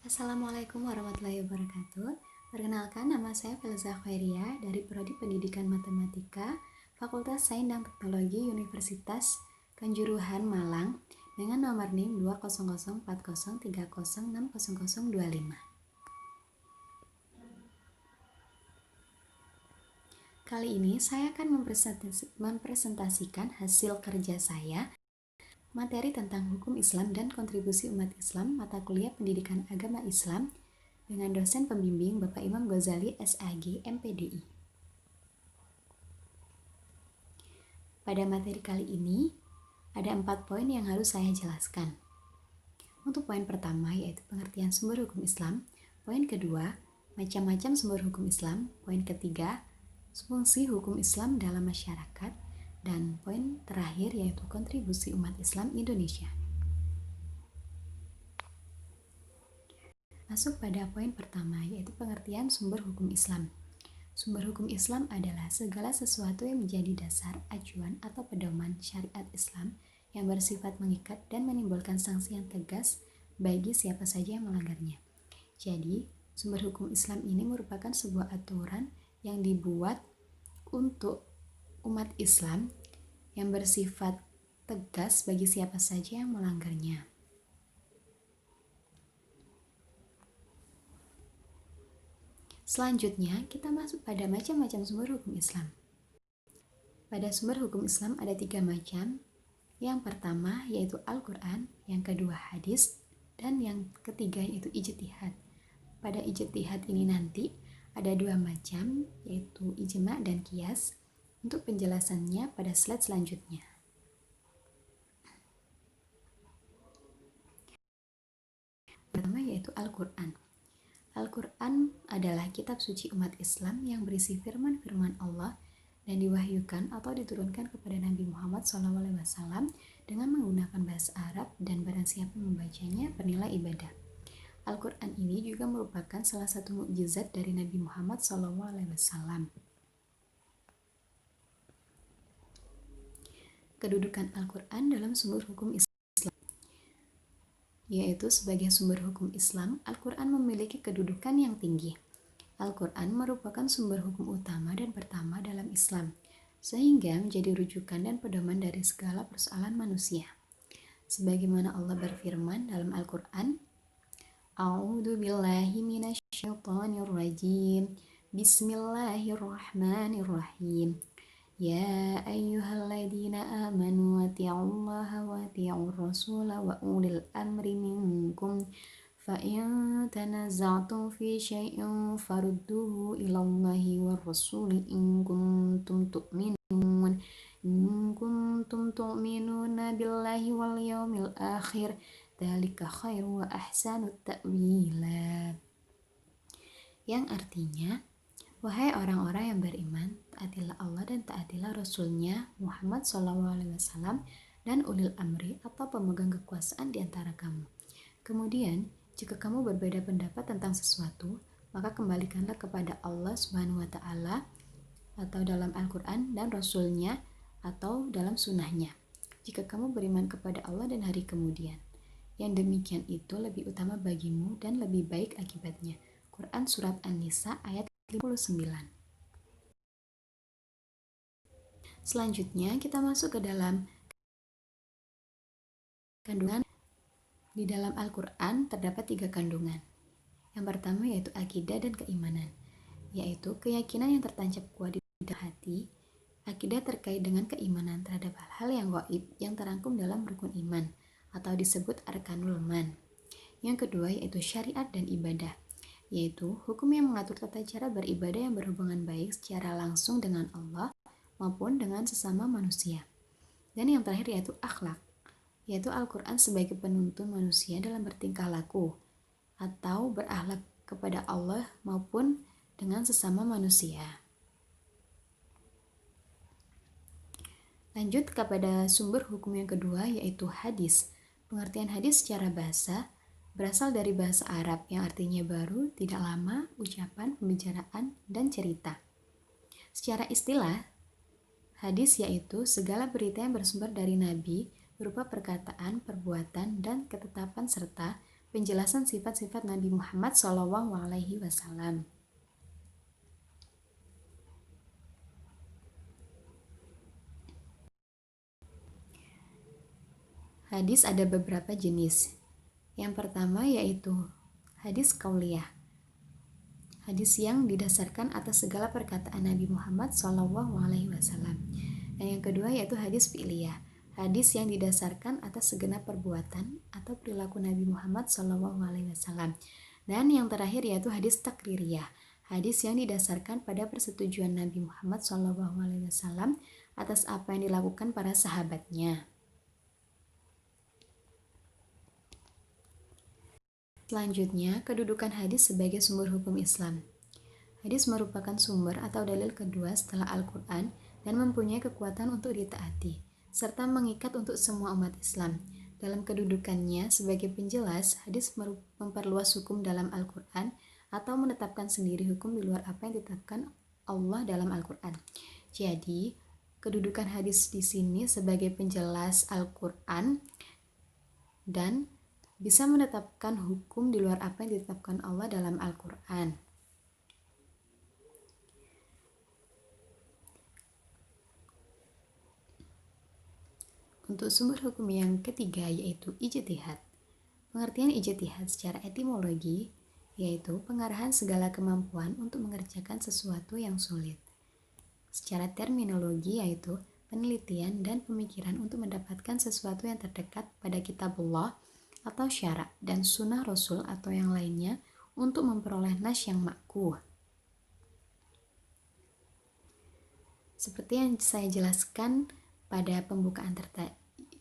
Assalamualaikum warahmatullahi wabarakatuh. Perkenalkan, nama saya Filza Khairia dari Prodi Pendidikan Matematika, Fakultas Sains dan Teknologi Universitas Kanjuruhan Malang dengan nomor NIM 2004030306025. Kali ini saya akan mempresentasikan hasil kerja saya materi tentang hukum Islam dan kontribusi umat Islam mata kuliah pendidikan agama Islam dengan dosen pembimbing Bapak Imam Ghazali SAG MPDI. Pada materi kali ini ada 4 poin yang harus saya jelaskan. Untuk poin pertama yaitu pengertian sumber hukum Islam, poin kedua macam-macam sumber hukum Islam, poin ketiga fungsi hukum Islam dalam masyarakat, dan poin terakhir yaitu kontribusi umat Islam Indonesia. Masuk pada poin pertama yaitu pengertian sumber hukum Islam. Sumber hukum Islam adalah segala sesuatu yang menjadi dasar, acuan, atau pedoman syariat Islam yang bersifat mengikat dan menimbulkan sanksi yang tegas bagi siapa saja yang melanggarnya. Jadi, sumber hukum Islam ini merupakan sebuah aturan yang dibuat untuk umat Islam yang bersifat tegas bagi siapa saja yang melanggarnya. Selanjutnya, kita masuk pada macam-macam sumber hukum Islam. Pada sumber hukum Islam ada 3 macam. Yang pertama yaitu Al-Quran, yang kedua hadis, dan yang ketiga yaitu ijtihad. Pada ijtihad ini nanti ada 2 macam, yaitu ijma' dan qiyas. Untuk penjelasannya pada slide selanjutnya. Pertama yaitu Al-Quran. Al-Quran adalah kitab suci umat Islam yang berisi firman-firman Allah dan diwahyukan atau diturunkan kepada Nabi Muhammad SAW dengan menggunakan bahasa Arab, dan barang siapa membacanya bernilai ibadah. Al-Quran ini juga merupakan salah satu mukjizat dari Nabi Muhammad SAW. Kedudukan Al-Quran dalam sumber hukum Islam yaitu sebagai sumber hukum Islam, Al-Quran memiliki kedudukan yang tinggi. Al-Quran merupakan sumber hukum utama dan pertama dalam Islam, sehingga menjadi rujukan dan pedoman dari segala persoalan manusia. Sebagaimana Allah berfirman dalam Al-Quran, A'udzu billahi minasyaitonir rajim. Bismillahirrahmanirrahim. Ya ayyuhalladzina amanu wati'ullaha wati'ur rasula wa ulil amri minkum fa in tanaza'tum fi syai'in farudduhu ilallahi war rasuli in kuntum tu'minuna billahi wal yawmil akhir dzalika khairu wa ahsanu ta'wila. Yang artinya, wahai orang-orang yang beriman, taatilah Allah dan taatilah Rasul-Nya Muhammad SAW dan ulil amri atau pemegang kekuasaan di antara kamu. Kemudian, jika kamu berbeda pendapat tentang sesuatu, maka kembalikanlah kepada Allah Subhanahu wa Ta'ala atau dalam Al-Quran dan Rasul-Nya atau dalam sunnahnya. Jika kamu beriman kepada Allah dan hari kemudian, yang demikian itu lebih utama bagimu dan lebih baik akibatnya. Quran Surat An-Nisa ayat 59. Selanjutnya kita masuk ke dalam kandungan. Di dalam Al-Quran terdapat 3 kandungan. Yang pertama yaitu akidah dan keimanan, yaitu keyakinan yang tertancap kuat di dalam hati. Akidah terkait dengan keimanan terhadap hal-hal yang gaib yang terangkum dalam rukun iman atau disebut arkanul iman. Yang kedua yaitu syariat dan ibadah, yaitu hukum yang mengatur tata cara beribadah yang berhubungan baik secara langsung dengan Allah maupun dengan sesama manusia. Dan yang terakhir yaitu akhlak, yaitu Al-Quran sebagai penuntun manusia dalam bertingkah laku atau berakhlak kepada Allah maupun dengan sesama manusia. Lanjut kepada sumber hukum yang kedua yaitu hadis. Pengertian hadis secara bahasa berasal dari bahasa Arab yang artinya baru, tidak lama, ucapan, pembicaraan, dan cerita. Secara istilah, hadis yaitu segala berita yang bersumber dari Nabi berupa perkataan, perbuatan, dan ketetapan serta penjelasan sifat-sifat Nabi Muhammad SAW. Hadis ada beberapa jenis. Yang pertama yaitu hadis qauliyah. Hadis yang didasarkan atas segala perkataan Nabi Muhammad SAW. Dan yang kedua yaitu hadis fi'liyah. Hadis yang didasarkan atas segenap perbuatan atau perilaku Nabi Muhammad SAW. Dan yang terakhir yaitu hadis takririyah. Hadis yang didasarkan pada persetujuan Nabi Muhammad SAW atas apa yang dilakukan para sahabatnya. Selanjutnya, kedudukan hadis sebagai sumber hukum Islam. Hadis merupakan sumber atau dalil kedua setelah Al-Quran dan mempunyai kekuatan untuk ditaati, serta mengikat untuk semua umat Islam. Dalam kedudukannya sebagai penjelas, hadis memperluas hukum dalam Al-Quran atau menetapkan sendiri hukum di luar apa yang ditetapkan Allah dalam Al-Quran. Jadi, kedudukan hadis di sini sebagai penjelas Al-Quran dan bisa menetapkan hukum di luar apa yang ditetapkan Allah dalam Al-Quran. Untuk sumber hukum yang ketiga yaitu ijtihad. Pengertian ijtihad secara etimologi yaitu pengarahan segala kemampuan untuk mengerjakan sesuatu yang sulit. Secara terminologi yaitu penelitian dan pemikiran untuk mendapatkan sesuatu yang terdekat pada kitabullah atau syarak dan sunnah Rasul atau yang lainnya untuk memperoleh nas yang makruh. Seperti yang saya jelaskan pada pembukaan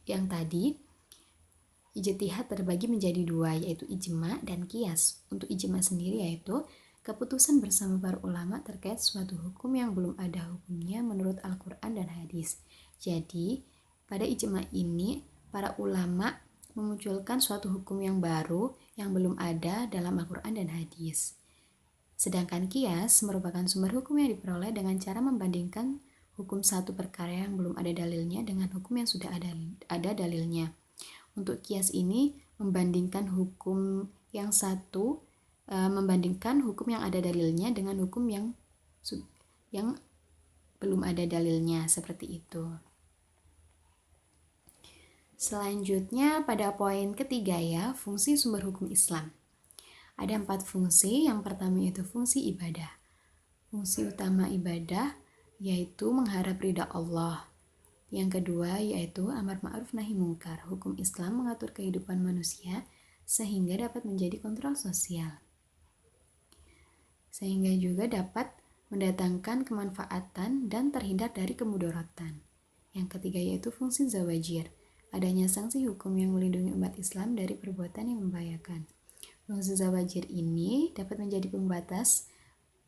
yang tadi, ijtihad terbagi menjadi dua, yaitu ijma dan qiyas. Untuk ijma sendiri yaitu keputusan bersama para ulama terkait suatu hukum yang belum ada hukumnya menurut Al-Quran dan hadis. Jadi, pada ijma ini, para ulama memunculkan suatu hukum yang baru yang belum ada dalam Al-Quran dan hadis. Sedangkan qiyas merupakan sumber hukum yang diperoleh dengan cara membandingkan hukum satu perkara yang belum ada dalilnya dengan hukum yang sudah ada dalilnya. Untuk qiyas ini membandingkan hukum yang satu, membandingkan hukum yang ada dalilnya dengan hukum yang belum ada dalilnya, seperti itu. Selanjutnya pada poin ketiga ya, fungsi sumber hukum Islam. Ada 4 fungsi. Yang pertama yaitu fungsi ibadah. Fungsi utama ibadah yaitu mengharap ridha Allah. Yang kedua yaitu amar ma'ruf nahi mungkar. Hukum Islam mengatur kehidupan manusia sehingga dapat menjadi kontrol sosial. Sehingga juga dapat mendatangkan kemanfaatan dan terhindar dari kemudaratan. Yang ketiga yaitu fungsi zawajir. Adanya sanksi hukum yang melindungi umat Islam dari perbuatan yang membahayakan. Fungsi zawajir ini dapat menjadi pembatas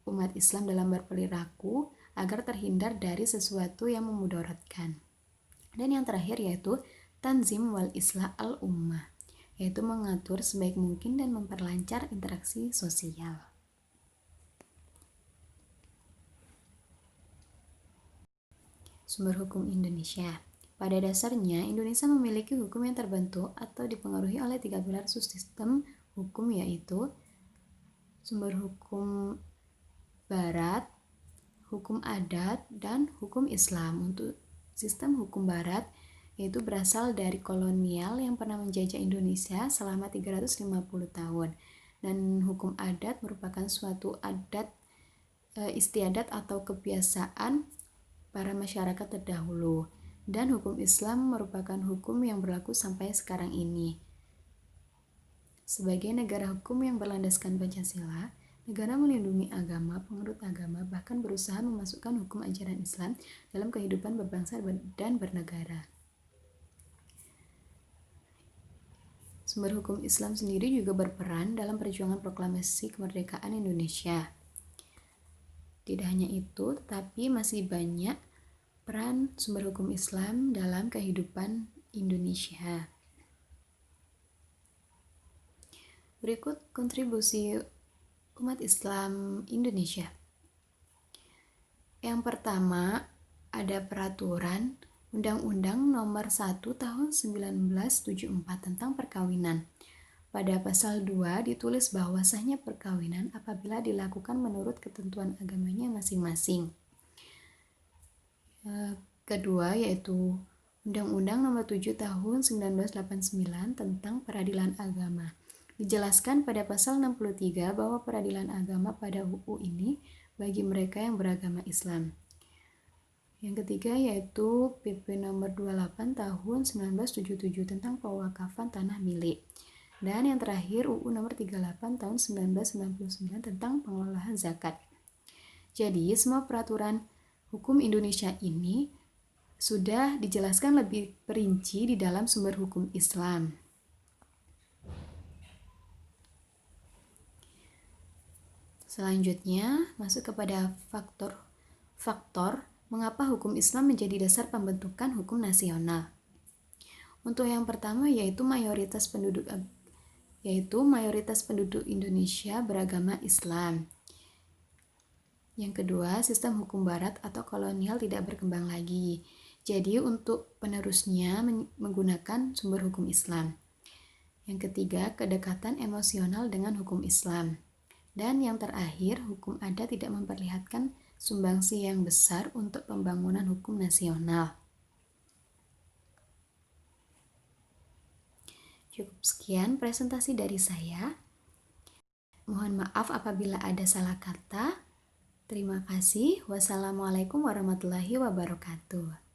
umat Islam dalam berperilaku agar terhindar dari sesuatu yang memudaratkan. Dan yang terakhir yaitu tanzim wal islah al-ummah, yaitu mengatur sebaik mungkin dan memperlancar interaksi sosial. Sumber hukum Indonesia. Pada dasarnya, Indonesia memiliki hukum yang terbentuk atau dipengaruhi oleh 3 pilar sistem hukum yaitu sumber hukum barat, hukum adat, dan hukum Islam. Untuk sistem hukum barat yaitu berasal dari kolonial yang pernah menjajah Indonesia selama 350 tahun. Dan hukum adat merupakan suatu adat istiadat atau kebiasaan para masyarakat terdahulu. Dan hukum Islam merupakan hukum yang berlaku sampai sekarang ini. Sebagai negara hukum yang berlandaskan Pancasila, negara melindungi agama, penganut agama, bahkan berusaha memasukkan hukum ajaran Islam dalam kehidupan berbangsa dan bernegara. Sumber hukum Islam sendiri juga berperan dalam perjuangan proklamasi kemerdekaan Indonesia. Tidak hanya itu, tetapi masih banyak peran sumber hukum Islam dalam kehidupan Indonesia. Berikut kontribusi umat Islam Indonesia. Yang pertama, ada peraturan Undang-Undang Nomor 1 Tahun 1974 tentang perkawinan. pada pasal 2 ditulis bahwa sahnya perkawinan apabila dilakukan menurut ketentuan agamanya masing-masing. Kedua yaitu Undang-Undang Nomor 7 Tahun 1989 tentang Peradilan Agama. Dijelaskan pada pasal 63 bahwa peradilan agama pada UU ini bagi mereka yang beragama Islam. Yang ketiga yaitu PP Nomor 28 Tahun 1977 tentang pewakafan tanah milik. Dan yang terakhir UU Nomor 38 Tahun 1999 tentang pengelolaan zakat. Jadi semua peraturan hukum Indonesia ini sudah dijelaskan lebih perinci di dalam sumber hukum Islam. Selanjutnya, masuk kepada faktor mengapa hukum Islam menjadi dasar pembentukan hukum nasional. Untuk yang pertama yaitu mayoritas penduduk Indonesia beragama Islam. Yang kedua, sistem hukum barat atau kolonial tidak berkembang lagi. Jadi untuk penerusnya menggunakan sumber hukum Islam. Yang ketiga, kedekatan emosional dengan hukum Islam. Dan yang terakhir, hukum adat tidak memperlihatkan sumbangsi yang besar untuk pembangunan hukum nasional. Cukup sekian presentasi dari saya. Mohon maaf apabila ada salah kata. Terima kasih. Wassalamualaikum warahmatullahi wabarakatuh.